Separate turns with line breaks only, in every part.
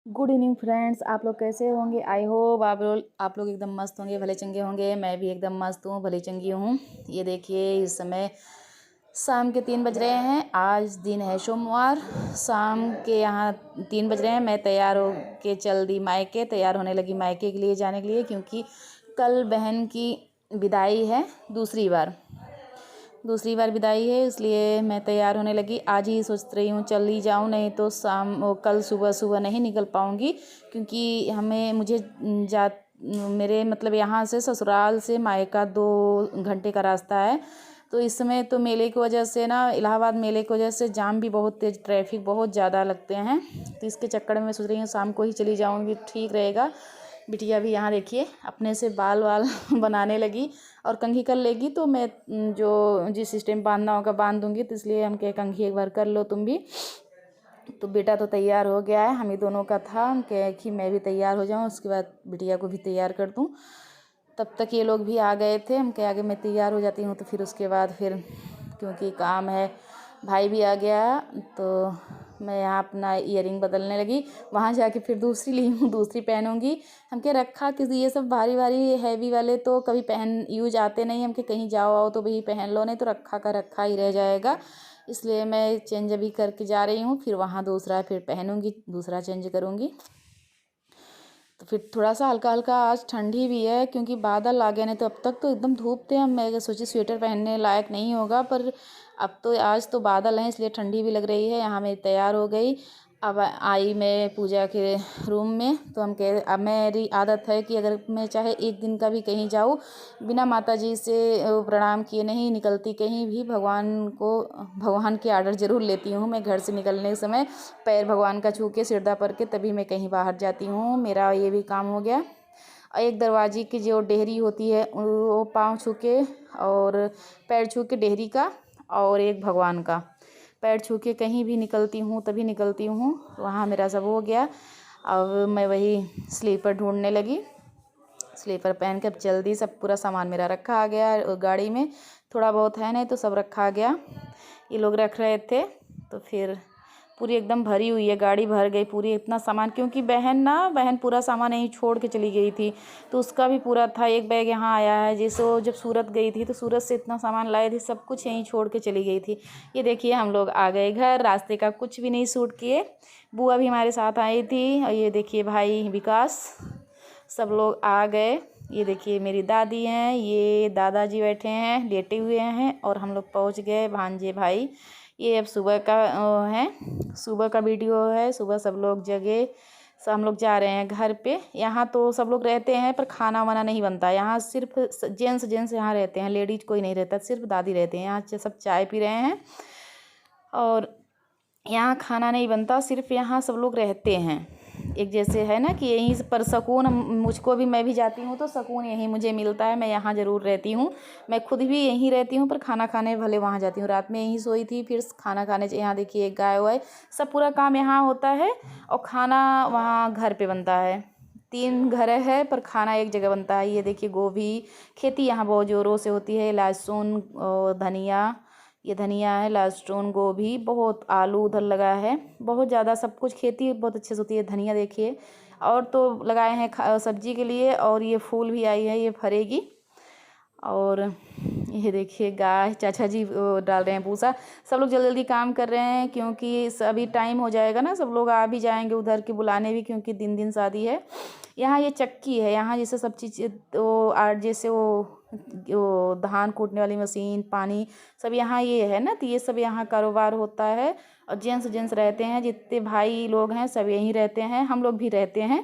Good evening friends. आप लोग कैसे होंगे? आई होप आप लोग एकदम मस्त होंगे, भले चंगे होंगे। मैं भी एकदम मस्त हूँ, भले चंगी हूँ। ये देखिए, इस समय शाम के 3 बज रहे हैं। आज दिन है सोमवार। शाम के यहाँ 3 बज रहे हैं। मैं तैयार हो के चल दी मायके, तैयार होने लगी मायके के लिए जाने के लिए, क्योंकि कल बहन की विदाई है। दूसरी बार विदाई है, इसलिए मैं तैयार होने लगी। आज ही सोच रही हूँ चल ही जाऊँ, नहीं तो कल सुबह सुबह नहीं निकल पाऊँगी, क्योंकि मुझे जा मेरे मतलब यहाँ से ससुराल से मायका 2 घंटे का रास्ता है। तो इस समय तो मेले की वजह से ना, इलाहाबाद मेले की वजह से जाम भी बहुत तेज़, ट्रैफिक बहुत ज़्यादा लगते हैं। तो इसके चक्कर में मैं सोच रही हूँ शाम को ही चली जाऊँगी, ठीक रहेगा। बिटिया भी यहाँ देखिए अपने से बाल वाल बनाने लगी और कंघी कर लेगी, तो मैं जो जिस सिस्टम बांधना होगा बांध दूंगी। तो इसलिए हम कहे कंघी एक बार कर लो तुम भी। तो बेटा तो तैयार हो गया है, हम ही दोनों का था। हम कहे कि मैं भी तैयार हो जाऊँ, उसके बाद बिटिया को भी तैयार कर दूँ। तब तक ये लोग भी आ गए थे। हम कहे आगे मैं तैयार हो जाती हूँ, तो फिर उसके बाद क्योंकि काम है, भाई भी आ गया, तो मैं यहाँ अपना ईयरिंग बदलने लगी। वहाँ जाके फिर दूसरी ली हूँ, दूसरी पहनूंगी। हम कहे रखा किसी, ये सब भारी भारी हैवी वाले तो कभी पहन यूज आते नहीं। हम कहीं जाओ आओ तो भाई पहन लो, नहीं तो रखा का रखा ही रह जाएगा। इसलिए मैं चेंज अभी करके जा रही हूँ, फिर वहाँ दूसरा फिर पहनूंगी, दूसरा चेंज करूँगी। तो फिर थोड़ा सा हल्का हल्का आज ठंडी भी है, क्योंकि बादल आ गए। नहीं तो अब तक तो एकदम धूप थे। मैं सोची स्वेटर पहनने लायक नहीं होगा, पर अब तो आज तो बादल हैं, इसलिए ठंडी भी लग रही है। यहाँ मैं तैयार हो गई। अब आई मैं पूजा के रूम में। तो अब मेरी आदत है कि अगर मैं चाहे एक दिन का भी कहीं जाऊँ, बिना माता जी से प्रणाम किए नहीं निकलती कहीं भी। भगवान के आर्डर ज़रूर लेती हूँ मैं घर से निकलने के समय। पैर भगवान का छू के सिरदा पर के तभी मैं कहीं बाहर जाती हूँ। मेरा ये भी काम हो गया। और एक दरवाजे की जो डेहरी होती है वो पाँव छू के और पैर छू के डेहरी का, और एक भगवान का पैर छू के कहीं भी निकलती हूँ, तभी निकलती हूँ। वहाँ मेरा सब हो गया। अब मैं वही स्लीपर ढूंढने लगी। स्लीपर पहन के अब जल्दी सब पूरा सामान मेरा रखा आ गया गाड़ी में। थोड़ा बहुत है, नहीं तो सब रखा आ गया। ये लोग रख रहे थे, तो फिर पूरी एकदम भरी हुई है, गाड़ी भर गई पूरी, इतना सामान। क्योंकि बहन पूरा सामान यहीं छोड़ के चली गई थी, तो उसका भी पूरा था। एक बैग यहाँ आया है, जैसे वो जब सूरत गई थी तो सूरत से इतना सामान लाई थी, सब कुछ यहीं छोड़ के चली गई थी। ये देखिए हम लोग आ गए घर, रास्ते का कुछ भी नहीं सूट किए। बुआ भी हमारे साथ आई थी, और ये देखिए भाई विकास, सब लोग आ गए। ये देखिए मेरी दादी हैं, ये दादाजी बैठे हैं, लेटे हुए हैं, और हम लोग पहुंच गए भांजे भाई। ये अब सुबह का है, सुबह का वीडियो है। सुबह सब लोग जगे, सब हम लोग जा रहे हैं घर पे। यहाँ तो सब लोग रहते हैं, पर खाना वाना नहीं बनता यहाँ। सिर्फ जेंट्स यहाँ रहते हैं, लेडीज कोई नहीं रहता, सिर्फ दादी रहते हैं यहाँ। सब चाय पी रहे हैं, और यहाँ खाना नहीं बनता, सिर्फ यहाँ सब लोग रहते हैं एक जैसे, है ना कि यहीं पर सुकून। मुझको भी, मैं भी जाती हूँ तो सुकून यहीं मुझे मिलता है। मैं यहाँ ज़रूर रहती हूँ, मैं खुद भी यहीं रहती हूँ, पर खाना खाने भले वहाँ जाती हूँ। रात में यहीं सोई थी, फिर खाना खाने यहाँ देखिए गाय वाय सब पूरा काम यहाँ होता है, और खाना वहाँ घर पे बनता है। 3 घर है, पर खाना एक जगह बनता है। ये देखिए गोभी, खेती यहाँ बहुत ज़ोरों से होती है। लहसुन और धनिया, ये धनिया है, लहसुन, गोभी, बहुत आलू उधर लगा है, बहुत ज़्यादा सब कुछ खेती बहुत अच्छे से होती है। धनिया देखिए, और तो लगाए हैं सब्जी के लिए, और ये फूल भी आई है, ये फरेगी। और ये देखिए गाय, चाचा जी डाल रहे हैं भूसा। सब लोग जल्दी जल्दी काम कर रहे हैं, क्योंकि अभी टाइम हो जाएगा ना, सब लोग आ भी जाएंगे उधर के बुलाने भी, क्योंकि दिन दिन शादी है। यहाँ ये चक्की है, यहाँ जैसे सब चीज़ जैसे वो धान कूटने वाली मशीन, पानी, सब यहाँ ये है ना, तो ये सब यहाँ कारोबार होता है। और जेंट्स रहते हैं, जितने भाई लोग हैं सब यहीं रहते हैं, हम लोग भी रहते हैं।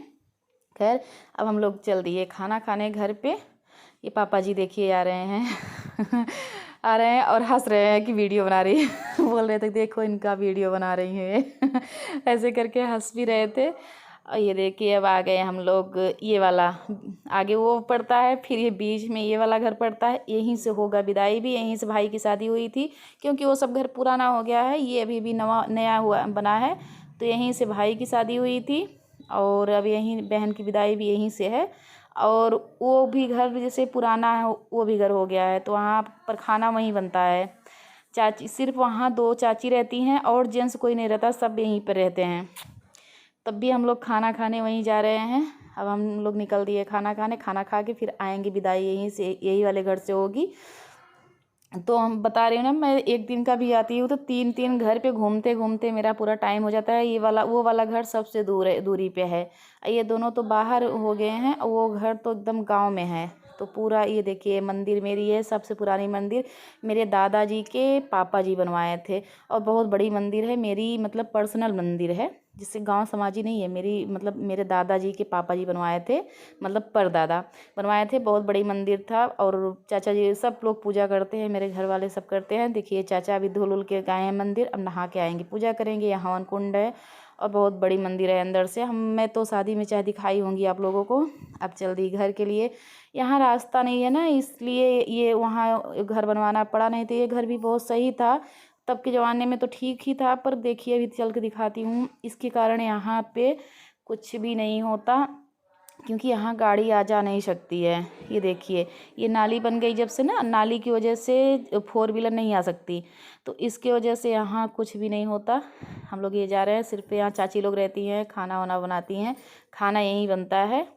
खैर, अब हम लोग चल दिए खाना खाने घर पे। ये पापा जी देखिए आ रहे हैं आ रहे हैं और हंस रहे हैं कि वीडियो बना रही है बोल रहे थे देखो इनका वीडियो बना रही है ऐसे करके हंस भी रहे थे। और ये देखिए अब आ गए हम लोग, ये वाला आगे वो पड़ता है, फिर ये बीच में ये वाला घर पड़ता है। यहीं से होगा विदाई भी, यहीं से भाई की शादी हुई थी, क्योंकि वो सब घर पुराना हो गया है, ये अभी भी नया हुआ बना है। तो यहीं से भाई की शादी हुई थी, और अब यहीं बहन की विदाई भी यहीं से है। और वो भी घर जैसे पुराना है, वो भी घर हो गया है, तो वहाँ पर खाना वहीं बनता है। चाची सिर्फ वहाँ 2 चाची रहती हैं, और जेंट्स कोई नहीं रहता, सब यहीं पर रहते हैं। तब भी हम लोग खाना खाने वहीं जा रहे हैं। अब हम लोग निकल दिए खाना खाने, खाना खा के फिर आएंगे, विदाई यहीं से, यही वाले घर से होगी। तो हम बता रही हूँ ना, मैं एक दिन का भी आती हूँ तो 3 घर पे घूमते घूमते मेरा पूरा टाइम हो जाता है। ये वाला वो वाला घर सबसे दूरी पे है, ये दोनों तो बाहर हो गए हैं, और वो घर तो एकदम गांव में है। तो पूरा ये देखिए मंदिर मेरी है, सबसे पुरानी मंदिर मेरे दादाजी के पापा जी बनवाए थे, और बहुत बड़ी मंदिर है मेरी, मतलब पर्सनल मंदिर है, जिससे गांव समाजी नहीं है मेरी, मतलब मेरे दादाजी के पापा जी बनवाए थे, मतलब परदादा बनवाए थे। बहुत बड़ी मंदिर था, और चाचा जी सब लोग पूजा करते हैं, मेरे घर वाले सब करते हैं। देखिए चाचा अभी धुल उल के गए हैं मंदिर, अब नहा के आएंगे, पूजा करेंगे। यहाँ हवन कुंड है और बहुत बड़ी मंदिर है अंदर से। मैं तो शादी में चाहे दिखाई होंगी आप लोगों को। अब चल दी घर के लिए, यहाँ रास्ता नहीं है ना, इसलिए ये वहाँ घर बनवाना पड़ा, नहीं तो ये घर भी बहुत सही था, तब के ज़माने में तो ठीक ही था। पर देखिए अभी चल के दिखाती हूँ, इसके कारण यहाँ पे कुछ भी नहीं होता, क्योंकि यहाँ गाड़ी आ जा नहीं सकती है। ये देखिए ये नाली बन गई जब से ना, नाली की वजह से 4 व्हीलर नहीं आ सकती, तो इसके वजह से यहाँ कुछ भी नहीं होता। हम लोग ये जा रहे हैं, सिर्फ यहाँ चाची लोग रहती हैं, खाना वाना बनाती हैं, खाना यहीं बनता है।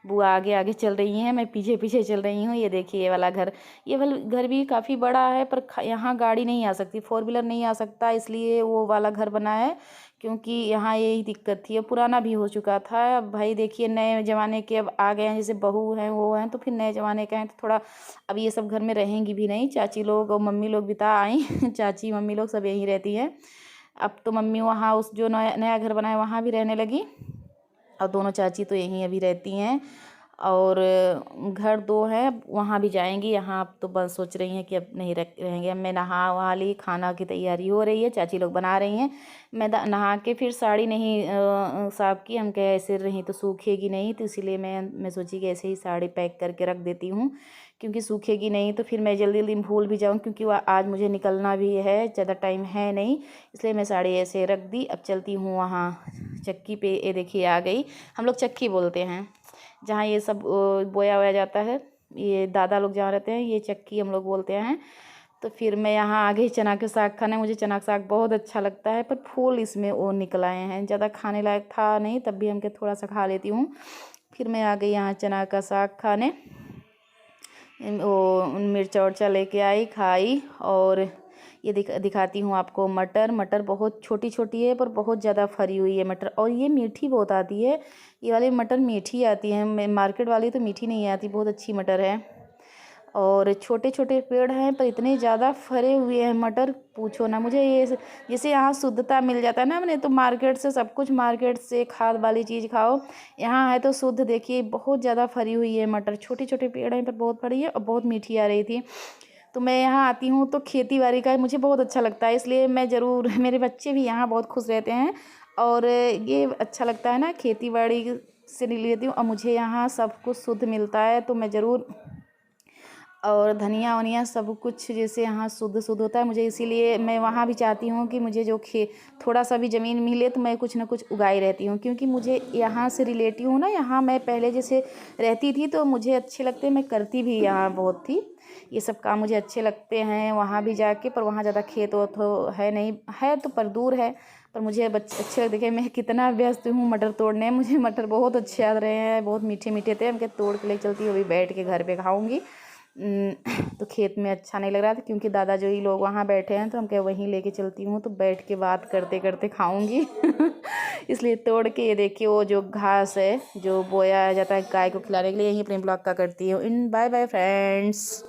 बुआ आगे आगे चल रही हैं, मैं पीछे पीछे चल रही हूँ। ये देखिए ये वाला घर, ये वाला घर भी काफ़ी बड़ा है, पर यहाँ गाड़ी नहीं आ सकती, 4 व्हीलर नहीं आ सकता, इसलिए वो वाला घर बना है। क्योंकि यहाँ यही दिक्कत थी, अब पुराना भी हो चुका था। अब भाई देखिए नए ज़माने के अब आ गए हैं, जैसे बहू हैं वो हैं, तो फिर नए ज़माने का हैं, तो थोड़ा अब ये सब घर में रहेंगी भी नहीं। चाची लोग और मम्मी लोग बिता आई चाची मम्मी लोग सब यहीं रहती हैं। अब तो मम्मी वहाँ उस जो नया नया घर बना है वहाँ भी रहने लगी, और दोनों चाची तो यहीं अभी रहती हैं। और घर 2 हैं, वहाँ भी जाएंगी। यहाँ अब तो बस सोच रही हैं कि अब नहीं रहेंगे। अब मैं नहा वहा ली, खाना की तैयारी हो रही है, चाची लोग बना रही हैं। मैं नहा के फिर साड़ी नहीं साफ की, हम कहे ऐसे रही तो सूखेगी नहीं, तो इसीलिए मैं सोची कि ऐसे ही साड़ी पैक करके रख देती हूँ, क्योंकि सूखेगी नहीं तो फिर मैं जल्दी जल्दी भूल भी जाऊँ, क्योंकि वह आज मुझे निकलना भी है, ज़्यादा टाइम है नहीं, इसलिए मैं साड़ी ऐसे रख दी। अब चलती हूँ वहाँ चक्की पे। ये देखिए आ गई, हम लोग चक्की बोलते हैं जहाँ ये सब बोया वोया जाता है, ये दादा लोग जहाँ रहते हैं, ये चक्की हम लोग बोलते हैं। तो फिर मैं यहाँ आ गई चना के साग खाने, मुझे चना का साग बहुत अच्छा लगता है, पर फूल इसमें वो निकल आए हैं, ज़्यादा खाने लायक था नहीं, तब भी हमके थोड़ा सा खा लेती हूँ। फिर मैं आ गई यहाँ चना का साग खाने, वो मिर्चा उर्चा लेके आई, खाई। और ये दिखाती हूँ आपको मटर बहुत छोटी छोटी है, पर बहुत ज़्यादा फरी हुई है मटर, और ये मीठी बहुत आती है। ये वाली मटर मीठी आती है, मार्केट वाली तो मीठी नहीं आती, बहुत अच्छी मटर है। और छोटे छोटे पेड़ हैं, पर इतने ज़्यादा फरे हुए हैं मटर, पूछो ना। मुझे ये जैसे यहाँ शुद्धता मिल जाता है ना, मैंने तो मार्केट से सब कुछ, मार्केट से खाद वाली चीज़ खाओ, यहाँ है तो शुद्ध। देखिए बहुत ज़्यादा फरी हुई है मटर, छोटे छोटे पेड़ हैं पर बहुत फरी है, और बहुत मीठी आ रही थी। तो मैं यहाँ आती हूँ तो खेती बाड़ी का मुझे बहुत अच्छा लगता है, इसलिए मैं ज़रूर मेरे बच्चे भी यहाँ बहुत खुश रहते हैं, और ये अच्छा लगता है ना, खेती बाड़ी से लेती हूँ, और मुझे यहाँ सब कुछ शुद्ध मिलता है, तो मैं ज़रूर। और धनिया वनिया सब कुछ जैसे यहाँ शुद्ध शुद्ध होता है, मुझे इसीलिए मैं वहाँ भी चाहती हूँ कि मुझे जो थोड़ा सा भी ज़मीन मिले तो मैं कुछ ना कुछ उगाई रहती हूँ, क्योंकि मुझे यहाँ से रिलेटिव हूँ ना, यहाँ मैं पहले जैसे रहती थी तो मुझे अच्छे लगते, मैं करती भी यहाँ बहुत थी, ये सब काम मुझे अच्छे लगते हैं वहाँ भी जाके। पर वहाँ ज़्यादा खेत तो है नहीं, है तो पर दूर है, पर मुझे बच्चे अच्छे देखे। मैं कितना व्यस्त हूँ मटर तोड़ने, मुझे मटर बहुत अच्छे आ रहे हैं, बहुत मीठे मीठे थे, मैं तोड़ के ले चलती हूँ, अभी बैठ के घर पे खाऊंगी। तो खेत में अच्छा नहीं लग रहा था, क्योंकि दादा जो ही लोग वहाँ बैठे हैं, तो हम क्या वहीं लेके चलती हूँ, तो बैठ के बात करते करते खाऊंगी इसलिए तोड़ के। ये देखिए वो जो घास है जो बोया जाता है गाय को खिलाने के लिए, यहीं अपने ब्लॉग का करती हूँ इन। Bye bye friends.